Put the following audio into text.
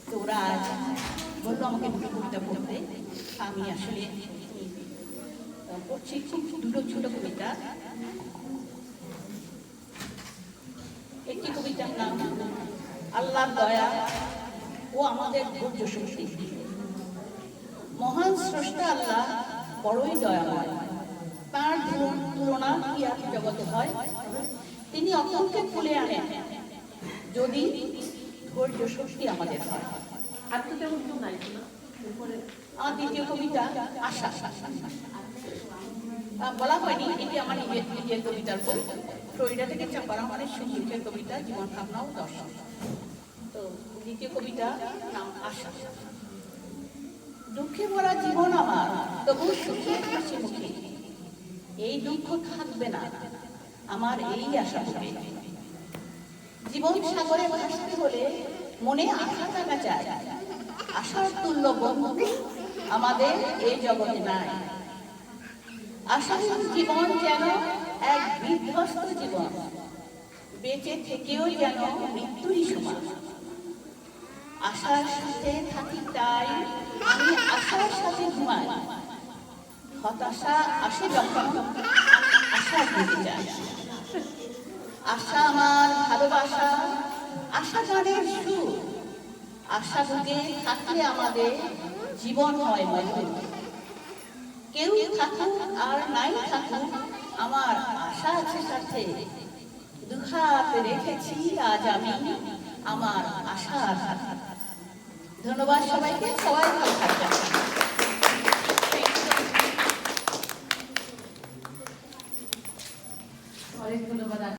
তো ওরা আজ বললো আমাকে দুটো কবিতা পড়তে। আমি আসলে পড়ছি খুব দুটো ছোট কবিতা। একটি কবিতার নাম আল্লাহর দয়া ও আমাদের ধৈর্য শক্তি। মহান স্রষ্টা আল্লাহ বড়ই দয়াময়, তার তুলনা কি আর জগতে হয়? তিনি অন্তরকে খুলে আনেন যদি ধৈর্য শক্তি আমাদের হয়। আর তো তেমন কেউ নাই না। আমার দ্বিতীয় কবিতা আশা। বলা হয়নি, এটি আমার নিজের কবিতার বই। ফ্লোরিডা থেকে চাপা রহমানের সুখের কবিতা, জীবন ভাবনা ও দর্শন। তো দ্বিতীয় কবিতা নাম আশা। দুঃখে ভরা জীবন আমার, তবু সুখে হাসি মুখে। এই দুঃখ থাকবে না, আমার এই আশা হবে। জীবন সাগরে ভাসতে হলে মনে আশা থাকা চাই। আশার তুল্য বন্ধু আমাদের এই জগতে নাই। আশাহীন জীবন যেন এক বিধ্বস্ত জীবন, বেঁচে থেকেও যেন মৃত্যুরই সমান। আশার সাথে থাকি তাই আমি আশার সাথে ঘুমাই। হতাশা আসে যখন আশা ভুলে যায়। আশা আমার ভালোবাসা, আশা গানের সুর। আশা বুকে থাকলে আমাদের জীবন হয় মধুর। কেউ থাকুক আর নাই থাকুক, আমার আশা আছে সাথে। দুহাত রেখেছি আজ আমি আমার আশার হাতে। ধন্যবাদ সবাইকে, সবাই ভালো থাকবেন।